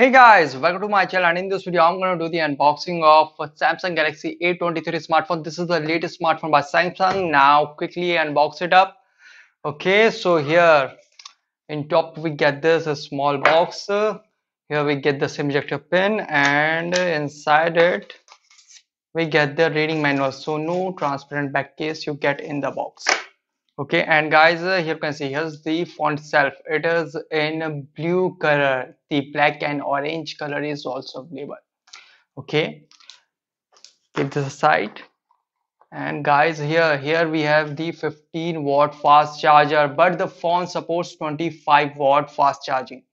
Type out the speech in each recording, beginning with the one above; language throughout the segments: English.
Hey guys, welcome to my channel, and in this video I'm going to do the unboxing of Samsung Galaxy A23 smartphone. This is the latest smartphone by Samsung. Now quickly unbox it up. Okay, so here in top we get this a small box. Here we get the SIM ejector pin, and inside it we get the reading manual. So no transparent back case you get in the box. Okay, and guys, here you can see here's the font itself. It is in blue color. The black and orange color is also available. Okay, keep this aside. And guys, here we have the 15-watt fast charger, but the phone supports 25-watt fast charging.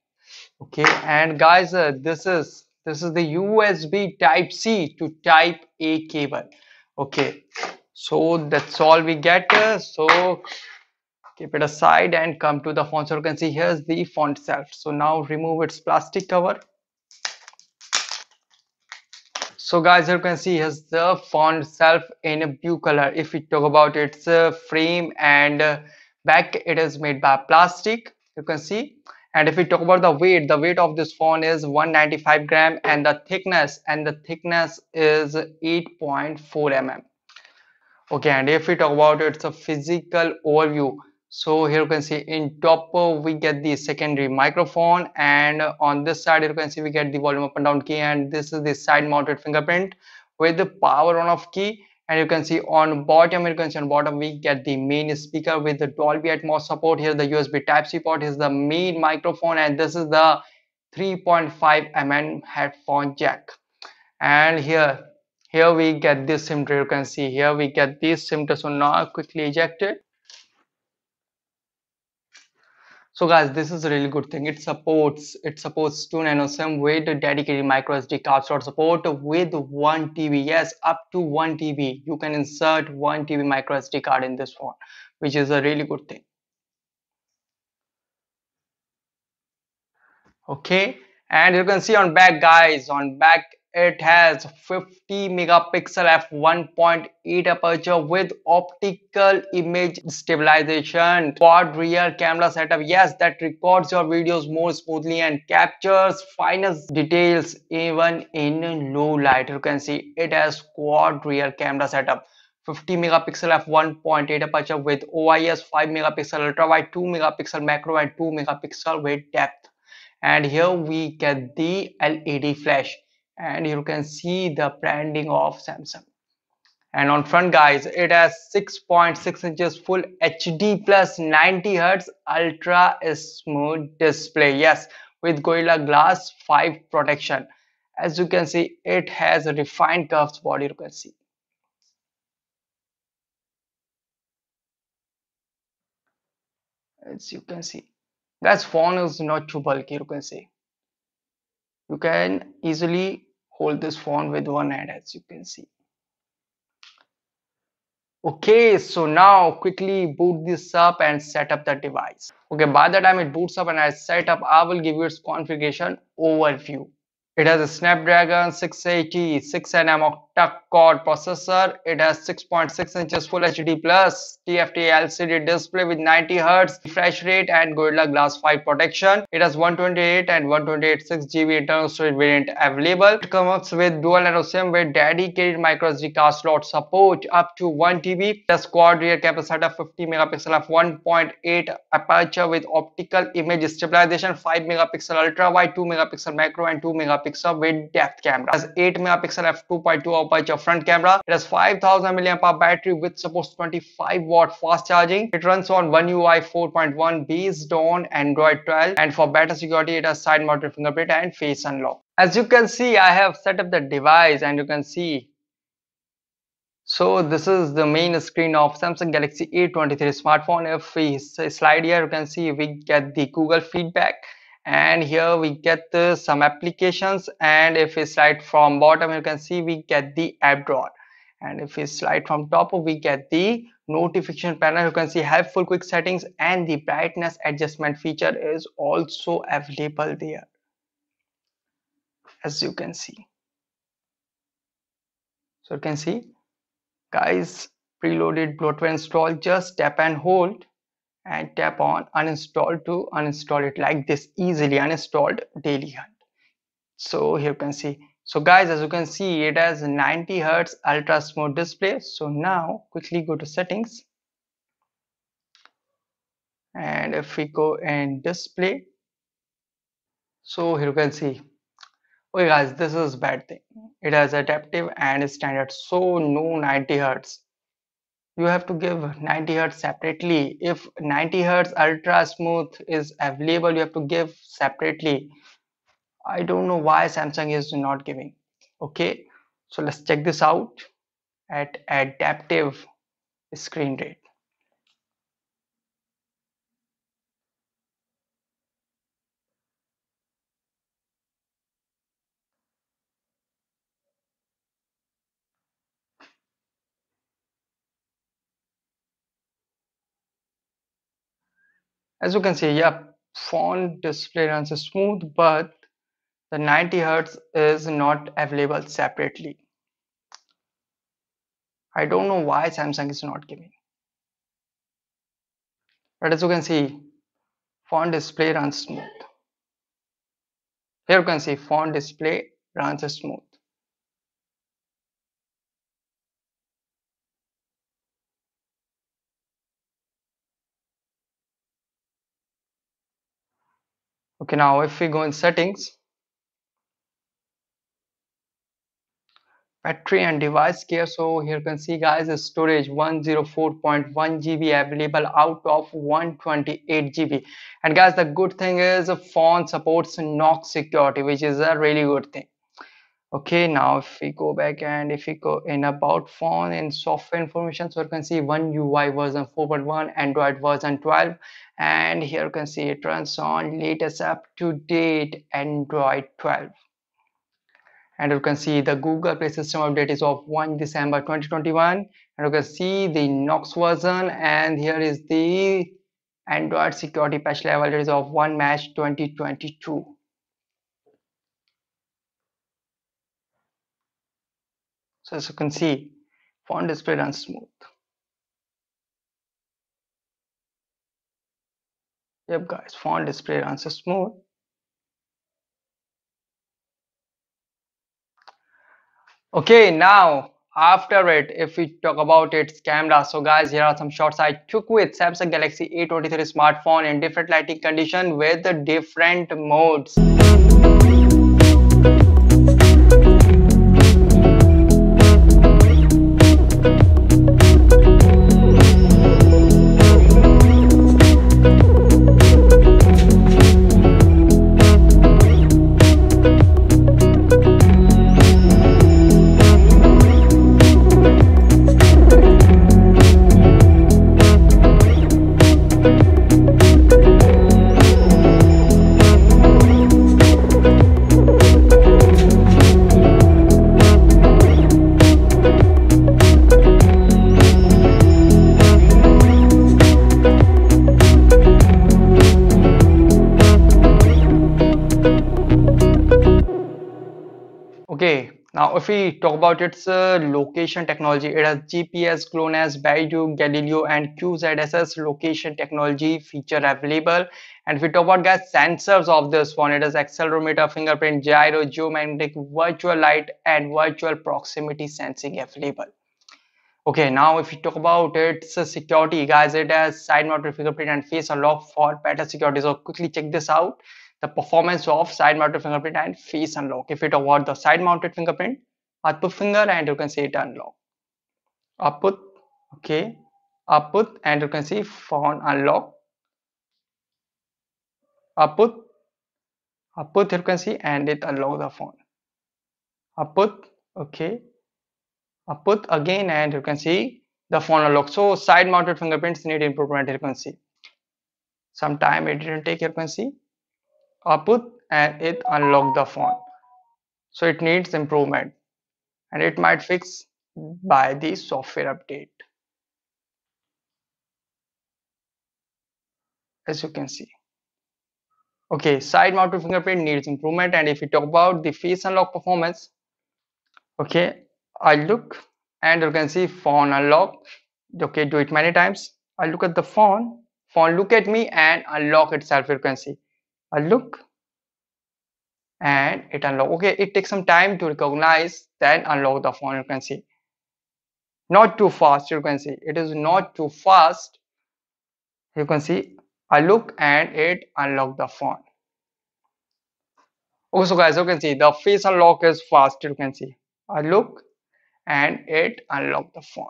Okay, and guys, this is the USB Type C to Type A cable. Okay, so that's all we get. So keep it aside and come to the font. So you can see here's the font itself. So now remove its plastic cover. So guys, you can see here's the font itself in a blue color. If we talk about its frame and back, it is made by plastic, you can see. And if we talk about the weight of this phone is 195 gram, and the thickness is 8.4 mm. Okay, and if we talk about its a physical overview, so here you can see in top we get the secondary microphone, and on this side you can see we get the volume up and down key, and this is the side mounted fingerprint with the power on off key. And you can see on bottom, we get the main speaker with the Dolby Atmos support. Here the USB Type C port is the main microphone, and this is the 3.5 mm headphone jack. And here we get this SIM tray. You can see here we get this SIM tray. So now quickly eject it. So guys, this is a really good thing. It supports 2 nano SIM with dedicated micro SD card slot support with 1 TB. Yes, up to 1 TB. You can insert 1 TB micro SD card in this phone, which is a really good thing. Okay, and you can see on back, guys, on back it has 50 megapixel f1.8 aperture with optical image stabilization, quad rear camera setup. Yes, that records your videos more smoothly and captures finest details even in low light. You can see it has quad rear camera setup, 50 megapixel f1.8 aperture with OIS, 5 megapixel ultra wide, 2 megapixel macro, and 2 megapixel with depth. And here we get the LED flash, and you can see the branding of Samsung. And on front, guys, it has 6.6 inches full HD plus 90 Hz ultra smooth display. Yes, with Gorilla Glass 5 protection. As you can see, it has a refined curves body. You can see. As you can see, that phone is not too bulky. You can see. You can easily hold this phone with one hand, as you can see. Okay, so now quickly boot this up and set up the device. Okay, by the time it boots up and I set up, I will give you its configuration overview. It has a Snapdragon 680 6nm octa-core processor. It has 6.6 inches Full HD Plus TFT LCD display with 90 Hz refresh rate and Gorilla Glass 5 protection. It has 128 and 128 6GB internal storage variant available. It comes with dual nano SIM with dedicated micro SD card slot support up to 1 TB. It has quad rear camera setup, 50 megapixel f1.8 aperture with optical image stabilization, 5 megapixel ultra wide, 2 megapixel macro, and 2 megapixel with depth camera. It has 8 megapixel f2.2 aperture front camera. It has 5000 mAh battery with supports 25-watt fast charging. It runs on One UI 4.1 based on Android 12, and for better security it has side mounted fingerprint and face unlock. As you can see, I have set up the device, and you can see, so this is the main screen of Samsung Galaxy A23 smartphone. If we slide here, you can see we get the Google feedback, and here we get some applications. And if we slide from bottom, you can see we get the app drawer, and if we slide from top, we get the notification panel. You can see helpful quick settings, and the brightness adjustment feature is also available there, as you can see. So you can see, guys, preloaded bloatware install. Just tap and hold and tap on uninstall to uninstall it like this. Easily uninstalled daily hunt. So here you can see. So guys, as you can see, it has 90 hertz ultra smooth display. So now quickly go to settings, and if we go in display, so here you can see. Okay guys, this is bad thing. It has adaptive and standard, so no 90 hertz. You have to give 90 hertz separately. If 90 hertz ultra smooth is available, you have to give separately. I don't know why Samsung is not giving. Okay, so let's check this out at adaptive screen rate. As you can see, yeah, phone display runs smooth, but the 90 hertz is not available separately. I don't know why Samsung is not giving. But as you can see, phone display runs smooth. Here you can see phone display runs smooth. Okay, now if we go in settings, battery and device care. So here you can see guys, storage 104.1 GB available out of 128 GB. And guys, the good thing is the phone supports knock security, which is a really good thing. Okay, now if we go back and if we go in about phone and software information, so you can see One UI version 4.1, Android version 12, and here you can see it runs on latest up to date Android 12. And you can see the Google Play System update is of 1 December 2021, and you can see the Knox version, and here is the Android security patch level. It is of 1 March 2022. So as you can see, phone display runs smooth. Yep guys, phone display runs smooth. Okay, now after it, if we talk about its camera, so guys, here are some shots I took with Samsung Galaxy A23 smartphone in different lighting condition with the different modes. Okay, now if we talk about its location technology, it has GPS, GLONASS, Beidou, Galileo, and QZSS location technology feature available. And if we talk about guys sensors of this phone, it has accelerometer, fingerprint, gyro, geomagnetic, virtual light, and virtual proximity sensing available. Okay, now if you talk about its security, guys, it has side mounted fingerprint and face unlock for better security. So quickly check this out, the performance of side mounted fingerprint and face unlock. If you talk about the side mounted fingerprint, output finger and you can see it unlock. Output, okay, output and you can see phone unlock. Output, output you can see and it unlock the phone. Output, okay, output again and you can see the phone unlock. So side mounted fingerprints need improvement, you can see. Sometime it didn't take, you can see output and it unlocked the phone, so it needs improvement and it might fix by the software update, as you can see. Okay, side mounted fingerprint needs improvement. And if we talk about the face unlock performance, okay, I look and you can see phone unlock. Okay, do it many times. I look at the phone look at me and unlock itself. You can see I look and it unlock. Okay, it takes some time to recognize, then unlock the phone. You can see, not too fast. You can see it is not too fast. You can see I look and it unlock the phone. Okay, so guys, you can see the face unlock is fast. You can see I look and it unlock the phone.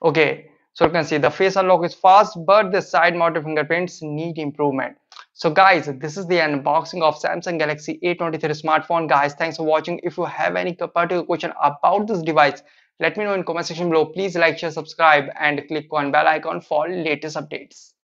Okay, so you can see the face unlock is fast, but the side mounted fingerprints need improvement. So guys, this is the unboxing of Samsung Galaxy A23 smartphone. Guys, thanks for watching. If you have any particular question about this device, let me know in comment section below. Please like, share, subscribe and click on bell icon for latest updates.